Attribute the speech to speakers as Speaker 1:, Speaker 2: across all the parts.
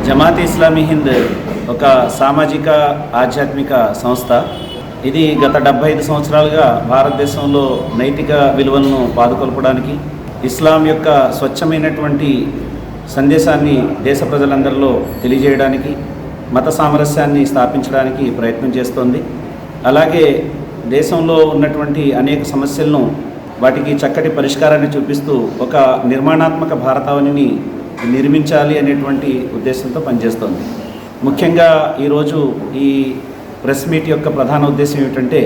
Speaker 1: జమాత్ ఇస్లామీ హింద్ ఒక సామాజిక ఆధ్యాత్మిక సంస్థ. ఇది గత 75 సంవత్సరాలుగా భారతదేశంలో నైతిక విలువలను పాదుకొల్పడానికి, ఇస్లాం యొక్క స్వచ్ఛమైనటువంటి సందేశాన్ని దేశ ప్రజలందరిలో తెలియజేయడానికి, మత సామరస్యాన్ని స్థాపించడానికి ప్రయత్నం చేస్తోంది. అలాగే దేశంలో ఉన్నటువంటి అనేక సమస్యలను వాటికి చక్కటి పరిష్కారాన్ని చూపిస్తూ ఒక నిర్మాణాత్మక భారతావనిని నిర్మించాలి అనేటువంటి ఉద్దేశంతో పనిచేస్తోంది. ముఖ్యంగా ఈరోజు ఈ ప్రెస్ మీట్ యొక్క ప్రధాన ఉద్దేశం ఏమిటంటే,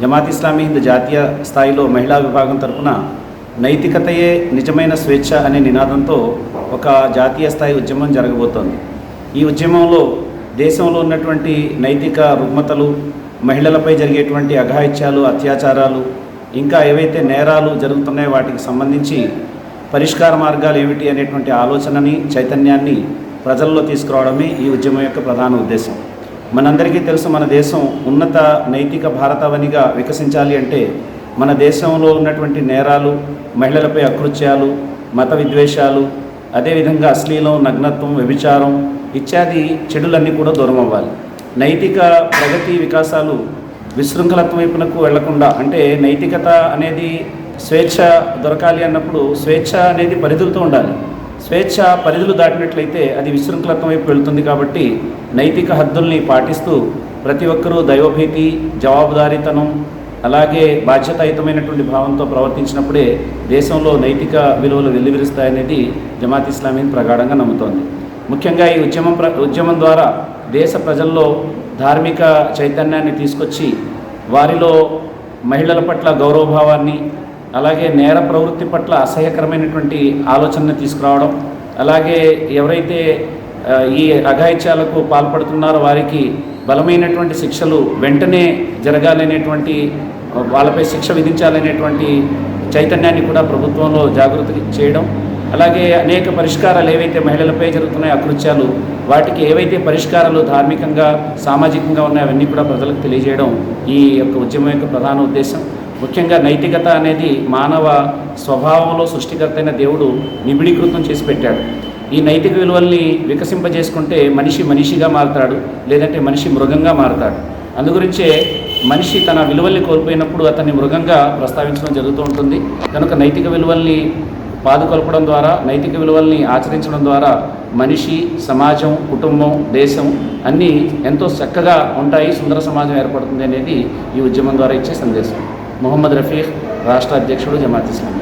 Speaker 1: జమాత్ ఇస్లామీ హింద్ జాతీయ స్థాయిలో మహిళా విభాగం తరఫున నైతికతయే నిజమైన స్వేచ్ఛ అనే నినాదంతో ఒక జాతీయ స్థాయి ఉద్యమం జరగబోతోంది. ఈ ఉద్యమంలో దేశంలో ఉన్నటువంటి నైతిక రుగ్మతలు, మహిళలపై జరిగేటువంటి అఘాయిత్యాలు, అత్యాచారాలు, ఇంకా ఏవైతే నేరాలు జరుగుతున్నాయో వాటికి సంబంధించి పరిష్కార మార్గాలు ఏమిటి అనేటువంటి ఆలోచనని, చైతన్యాన్ని ప్రజల్లో తీసుకురావడమే ఈ ఉద్యమం యొక్క ప్రధాన ఉద్దేశం. మనందరికీ తెలుసు, మన దేశం ఉన్నత నైతిక భారతావనిగా వికసించాలి అంటే మన దేశంలో ఉన్నటువంటి నేరాలు, మహిళలపై అకృత్యాలు, మత విద్వేషాలు, అదేవిధంగా అశ్లీలం, నగ్నత్వం, వ్యభిచారం ఇత్యాది చెడులన్నీ కూడా దూరం అవ్వాలి. నైతిక ప్రగతి వికాసాలు విశృంఖలత్వం వైపునకు వెళ్లకుండా, అంటే నైతికత అనేది స్వేచ్ఛ దొరకాలి అన్నప్పుడు స్వేచ్ఛ అనేది పరిధులతో ఉండాలి. స్వేచ్ఛ పరిధులు దాటినట్లయితే అది విశృంఖలత్వం వైపు వెళుతుంది. కాబట్టి నైతిక హద్దుల్ని పాటిస్తూ ప్రతి ఒక్కరూ దైవభీతి, జవాబుదారీతనం, అలాగే బాధ్యతాయుతమైనటువంటి భావంతో ప్రవర్తించినప్పుడే దేశంలో నైతిక విలువలు వెల్లివిరుస్తాయనేది జమాత్ ఇస్లామీ ప్రగాఢంగా నమ్ముతోంది. ముఖ్యంగా ఈ ఉద్యమం ద్వారా దేశ ప్రజల్లో ధార్మిక చైతన్యాన్ని తీసుకొచ్చి వారిలో మహిళల పట్ల గౌరవభావాన్ని, అలాగే నేర ప్రవృత్తి పట్ల అసహ్యకరమైనటువంటి ఆలోచనను తీసుకురావడం, అలాగే ఎవరైతే ఈ అఘాయిత్యాలకు పాల్పడుతున్నారో వారికి బలమైనటువంటి శిక్షలు వెంటనే జరగాలనేటువంటి, వాళ్ళపై శిక్ష విధించాలనేటువంటి చైతన్యాన్ని కూడా ప్రభుత్వంలో జాగృతి చేయడం, అలాగే అనేక పరిష్కారాలు ఏవైతే మహిళలపై జరుగుతున్నాయో అకృత్యాలు, వాటికి ఏవైతే పరిష్కారాలు ధార్మికంగా, సామాజికంగా ఉన్నాయో అవన్నీ కూడా ప్రజలకు తెలియజేయడం ఈ యొక్క ఉద్యమం యొక్క ప్రధాన ఉద్దేశం. ముఖ్యంగా నైతికత అనేది మానవ స్వభావంలో సృష్టికర్తైన దేవుడు నిబిడీకృతం చేసి పెట్టాడు. ఈ నైతిక విలువల్ని వికసింపజేసుకుంటే మనిషి మనిషిగా మారుతాడు, లేదంటే మనిషి మృగంగా మారుతాడు. అందుగురించే మనిషి తన విలువల్ని కోల్పోయినప్పుడు అతన్ని మృగంగా ప్రస్తావించడం జరుగుతూ ఉంటుంది. కనుక నైతిక విలువల్ని పాదుకొల్పడం ద్వారా, నైతిక విలువల్ని ఆచరించడం ద్వారా మనిషి, సమాజం, కుటుంబం, దేశం అన్నీ ఎంతో చక్కగా ఉంటాయి, సుందర సమాజం ఏర్పడుతుంది అనేది ఈ ఉద్యమం ద్వారా ఇచ్చే సందేశం. మొహమ్మద్ రఫీక్, రాష్ట్ర అధ్యక్షుడు, జమాత్ ఇస్లామీ.